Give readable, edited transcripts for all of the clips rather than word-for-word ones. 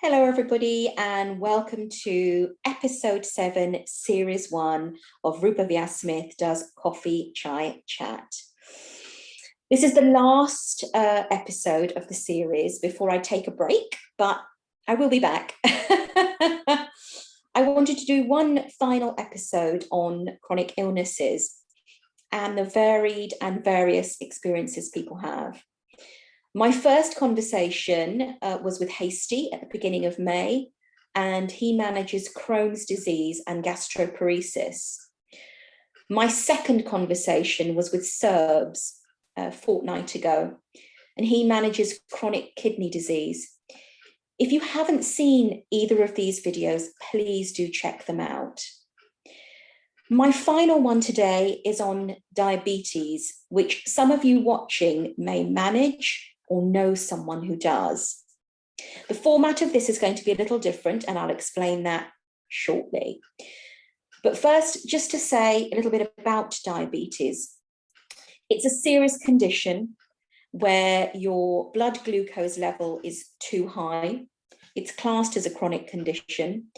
Hello, everybody, and welcome to Episode 7, Series 1 of Roopa Vyas-Smith Does Coffee Chai Chat. This is the last episode of the series before I take a break, but I will be back. I wanted to do one final episode on chronic illnesses and the varied and various experiences people have. My first conversation was with Hasty at the beginning of May, and he manages Crohn's disease and gastroparesis. My second conversation was with Serbs a fortnight ago, and he manages chronic kidney disease. If you haven't seen either of these videos, please do check them out. My final one today is on diabetes, which some of you watching may manage or know someone who does. The format of this is going to be a little different, and I'll explain that shortly. But first, just to say a little bit about diabetes. It's a serious condition where your blood glucose level is too high. It's classed as a chronic condition.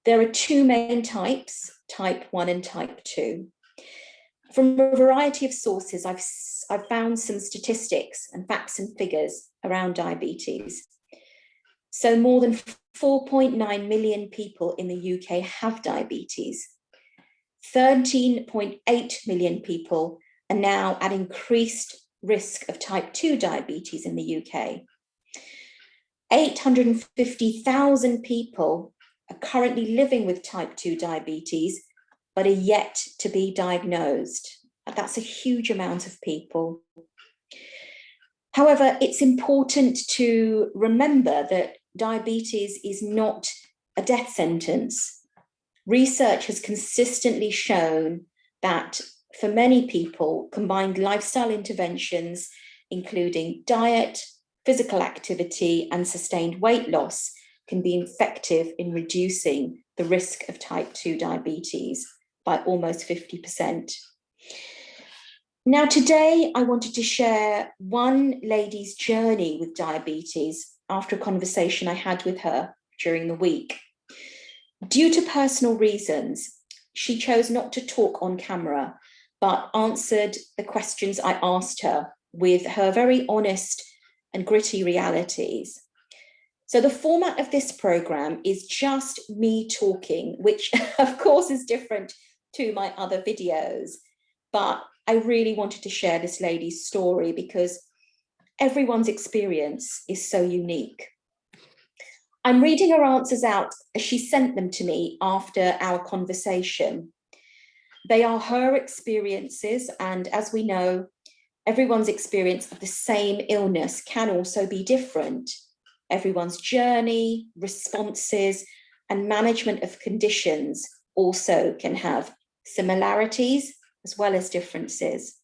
There are two main types, type 1 and type 2. From a variety of sources, I've found some statistics and facts and figures around diabetes. So more than 4.9 million people in the UK have diabetes. 13.8 million people are now at increased risk of type 2 diabetes in the UK. 850,000 people are currently living with type 2 diabetes, but are yet to be diagnosed. That's a huge amount of people. However, it's important to remember that diabetes is not a death sentence. Research has consistently shown that for many people, combined lifestyle interventions, including diet, physical activity, and sustained weight loss, can be effective in reducing the risk of type 2 diabetes by almost 50%. Now, today I wanted to share one lady's journey with diabetes after a conversation I had with her during the week. Due to personal reasons, she chose not to talk on camera, but answered the questions I asked her with her very honest and gritty realities. So the format of this program is just me talking, which of course is different to my other videos, but I really wanted to share this lady's story because everyone's experience is so unique. I'm reading her answers out as she sent them to me after our conversation. They are her experiences, and as we know, everyone's experience of the same illness can also be different. Everyone's journey, responses, and management of conditions also can have similarities as well as differences.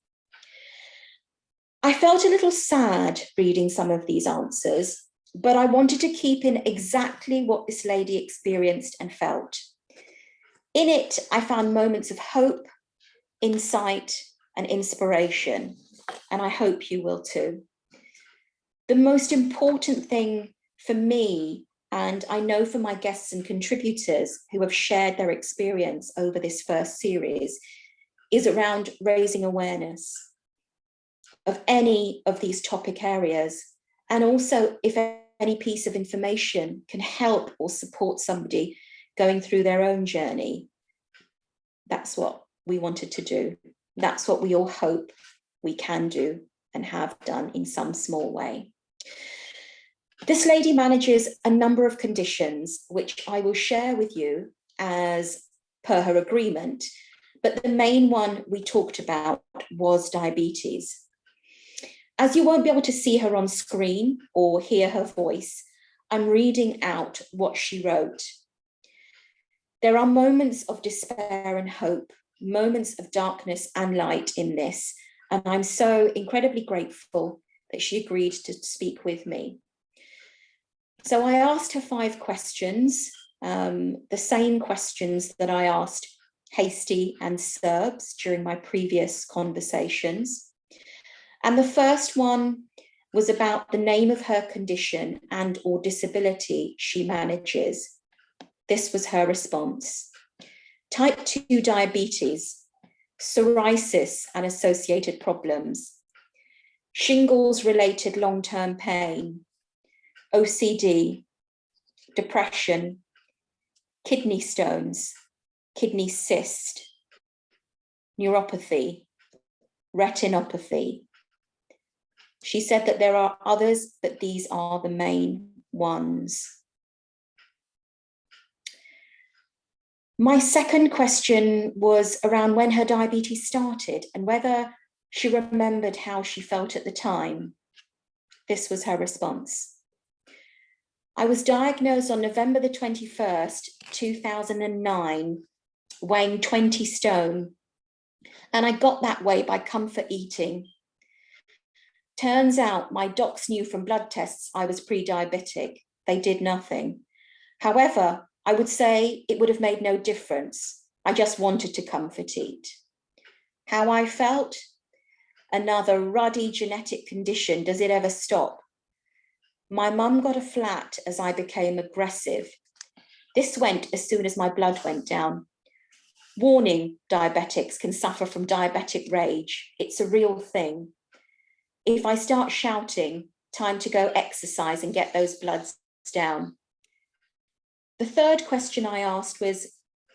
I felt a little sad reading some of these answers, but I wanted to keep in exactly what this lady experienced and felt. In it, I found moments of hope, insight, and inspiration, and I hope you will too. The most important thing for me, and I know for my guests and contributors who have shared their experience over this first series, is around raising awareness of any of these topic areas, and also if any piece of information can help or support somebody going through their own journey. That's what we wanted to do. That's what we all hope we can do and have done in some small way. This lady manages a number of conditions, which I will share with you as per her agreement. But the main one we talked about was diabetes. As you won't be able to see her on screen or hear her voice, I'm reading out what she wrote. There are moments of despair and hope, moments of darkness and light in this, and I'm so incredibly grateful that she agreed to speak with me. So I asked her 5 questions, the same questions that I asked Hasty and Serbs during my previous conversations. And the first one was about the name of her condition and or disability she manages. This was her response. Type 2 diabetes, psoriasis and associated problems, shingles-related long-term pain, OCD, depression, kidney stones, kidney cyst, neuropathy, retinopathy. She said that there are others, but these are the main ones. My second question was around when her diabetes started and whether she remembered how she felt at the time. This was her response. I was diagnosed on November the 21st, 2009, weighing 20 stone. And I got that way by comfort eating. Turns out my docs knew from blood tests I was pre-diabetic. They did nothing. However, I would say it would have made no difference. I just wanted to comfort eat. How I felt? Another ruddy genetic condition. Does it ever stop? My mum got a flat as I became aggressive. This went as soon as my blood went down. Warning, diabetics can suffer from diabetic rage. It's a real thing. If I start shouting, time to go exercise and get those bloods down. The third question I asked was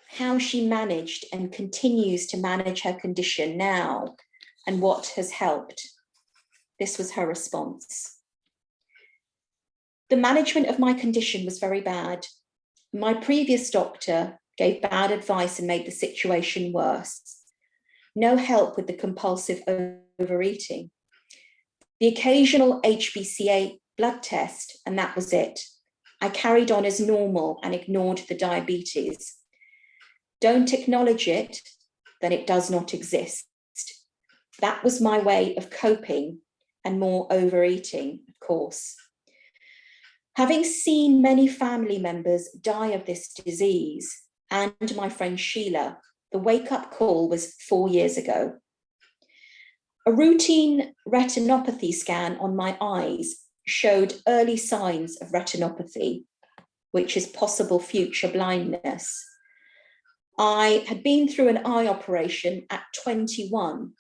how she managed and continues to manage her condition now and what has helped. This was her response. The management of my condition was very bad. My previous doctor gave bad advice and made the situation worse. No help with the compulsive overeating. The occasional HbCA blood test, and that was it. I carried on as normal and ignored the diabetes. Don't acknowledge it, then it does not exist. That was my way of coping and more overeating, of course. Having seen many family members die of this disease, and my friend Sheila, the wake-up call was 4 years ago. A routine retinopathy scan on my eyes showed early signs of retinopathy, which is possible future blindness. I had been through an eye operation at 21,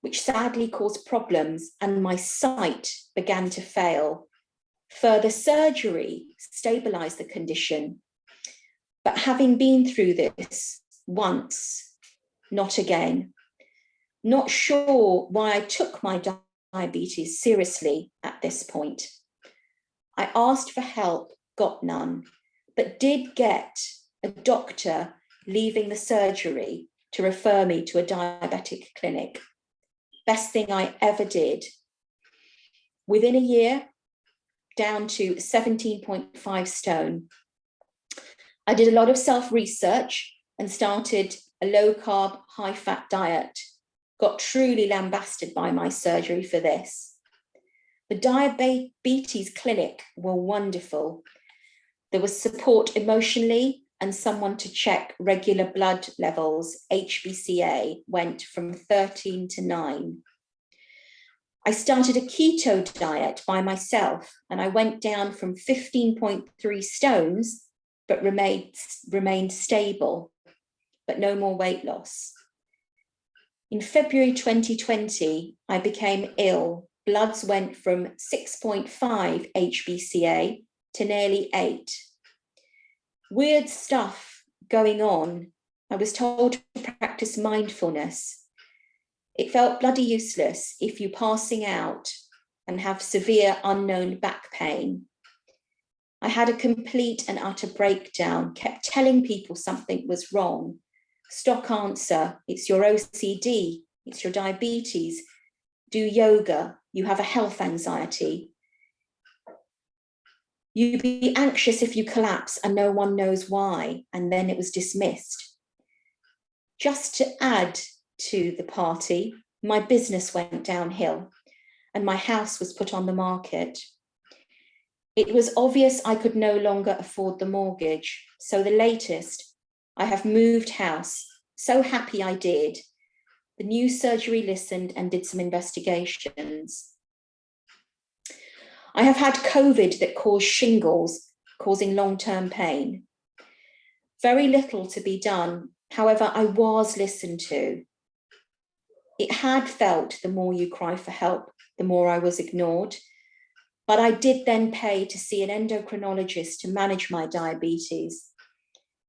which sadly caused problems, and my sight began to fail. Further surgery stabilized the condition, but having been through this once, not again. Not sure why I took my diabetes seriously at this point. I asked for help, got none, but did get a doctor leaving the surgery to refer me to a diabetic clinic. Best thing I ever did. Within a year, down to 17.5 stone. I did a lot of self-research and started a low-carb, high-fat diet. Got truly lambasted by my surgery for this. The diabetes clinic were wonderful. There was support emotionally and someone to check regular blood levels. HbCA went from 13 to 9. I started a keto diet by myself and I went down from 15.3 stones, but remained stable, but no more weight loss. In February 2020, I became ill. Bloods went from 6.5 HbCA to nearly 8. Weird stuff going on. I was told to practice mindfulness. It felt bloody useless if you're passing out and have severe unknown back pain. I had a complete and utter breakdown, kept telling people something was wrong. Stock answer, it's your OCD, it's your diabetes. Do yoga, you have a health anxiety. You'd be anxious if you collapse and no one knows why, and then it was dismissed. Just to add to the party, my business went downhill and my house was put on the market. It was obvious I could no longer afford the mortgage, so the latest, I have moved house. So happy I did. The new surgery listened and did some investigations. I have had COVID that caused shingles, causing long-term pain. Very little to be done. However, I was listened to. It had felt the more you cry for help, the more I was ignored. But I did then pay to see an endocrinologist to manage my diabetes.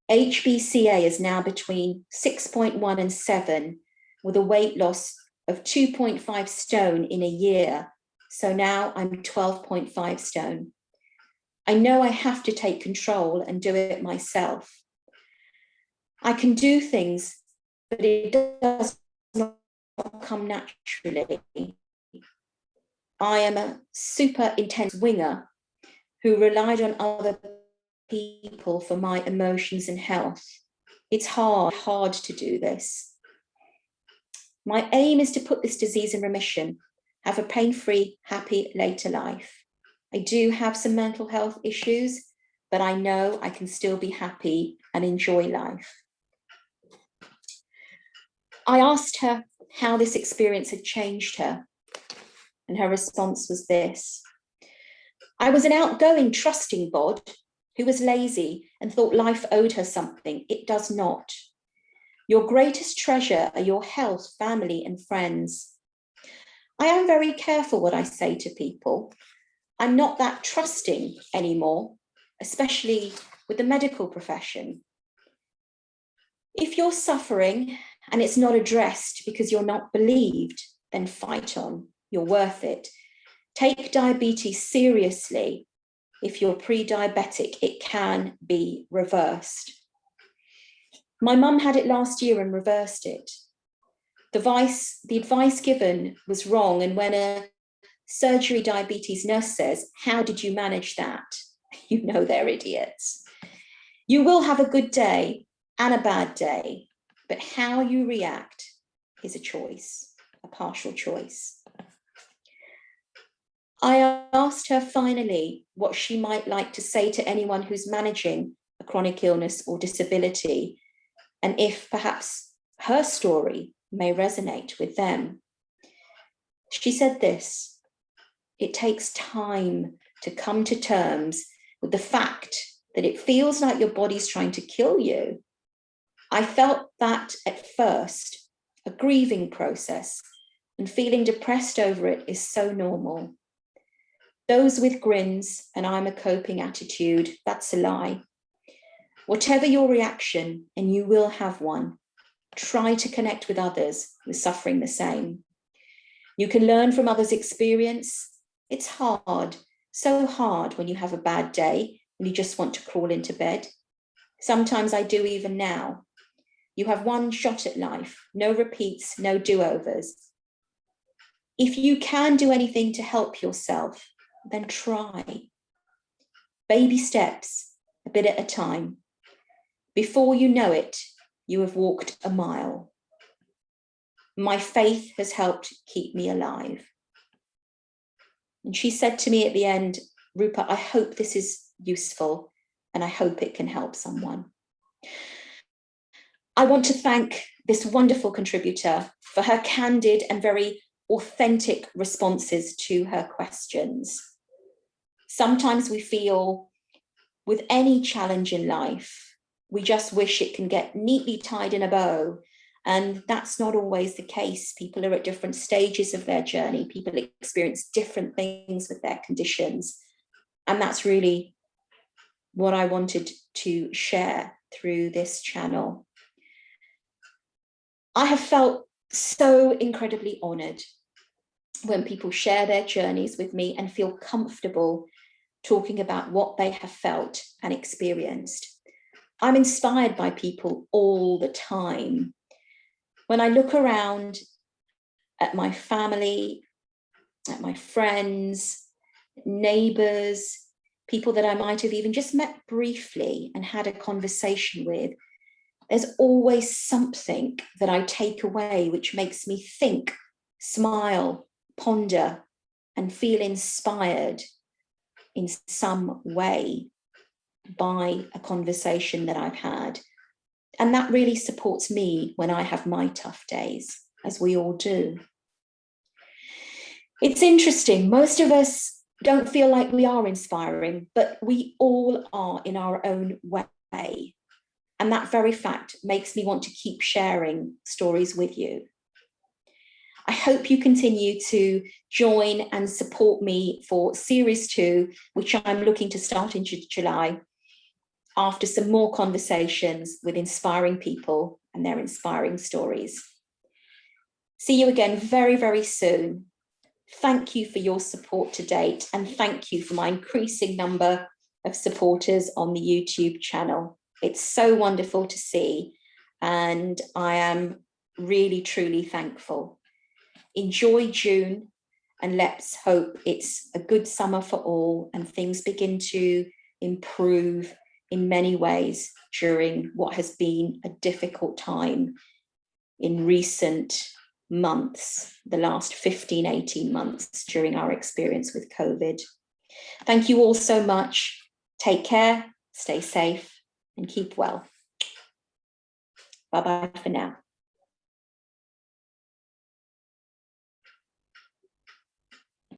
HbCA is now between 6.1 and 7, with a weight loss of 2.5 stone in a year. So now I'm 12.5 stone. I know I have to take control and do it myself. I can do things, but it does not come naturally. I am a super intense winger who relied on other people for my emotions and health. It's hard to do this. My aim is to put this disease in remission, have a pain-free, happy later life. I do have some mental health issues, but I know I can still be happy and enjoy life. I asked her how this experience had changed her, and her response was this: I was an outgoing, trusting bod who was lazy and thought life owed her something. It does not. Your greatest treasure are your health, family, and friends. I am very careful what I say to people. I'm not that trusting anymore, especially with the medical profession. If you're suffering and it's not addressed because you're not believed, then fight on. You're worth it. Take diabetes seriously. If you're pre-diabetic, it can be reversed. My mum had it last year and reversed it. The advice given was wrong, and when a surgery diabetes nurse says, how did you manage that? You know they're idiots. You will have a good day and a bad day, but how you react is a choice, a partial choice. I asked her finally what she might like to say to anyone who's managing a chronic illness or disability, and if perhaps her story may resonate with them. She said this: it takes time to come to terms with the fact that it feels like your body's trying to kill you. I felt that at first, a grieving process, and feeling depressed over it is so normal. Those with grins and I'm a coping attitude, that's a lie. Whatever your reaction, and you will have one, try to connect with others who are suffering the same. You can learn from others' experience. It's hard, so hard when you have a bad day and you just want to crawl into bed. Sometimes I do even now. You have one shot at life, no repeats, no do-overs. If you can do anything to help yourself, then try. Baby steps, a bit at a time. Before you know it, you have walked a mile. My faith has helped keep me alive. And she said to me at the end, Roopa, I hope this is useful and I hope it can help someone. I want to thank this wonderful contributor for her candid and very authentic responses to her questions. Sometimes we feel with any challenge in life, we just wish it can get neatly tied in a bow. And that's not always the case. People are at different stages of their journey. People experience different things with their conditions. And that's really what I wanted to share through this channel. I have felt so incredibly honored when people share their journeys with me and feel comfortable talking about what they have felt and experienced. I'm inspired by people all the time. When I look around at my family, at my friends, neighbors, people that I might have even just met briefly and had a conversation with, there's always something that I take away which makes me think, smile, ponder, and feel inspired in some way by a conversation that I've had. And that really supports me when I have my tough days, as we all do. It's interesting, most of us don't feel like we are inspiring, but we all are in our own way. And that very fact makes me want to keep sharing stories with you. I hope you continue to join and support me for series 2, which I'm looking to start in July, after some more conversations with inspiring people and their inspiring stories. See you again very, very soon. Thank you for your support to date, and thank you for my increasing number of supporters on the YouTube channel. It's so wonderful to see, and I am really, truly thankful. Enjoy June, and let's hope it's a good summer for all and things begin to improve in many ways during what has been a difficult time in recent months, the last 15, 18 months during our experience with COVID. Thank you all so much. Take care, stay safe, and keep well. Bye-bye for now.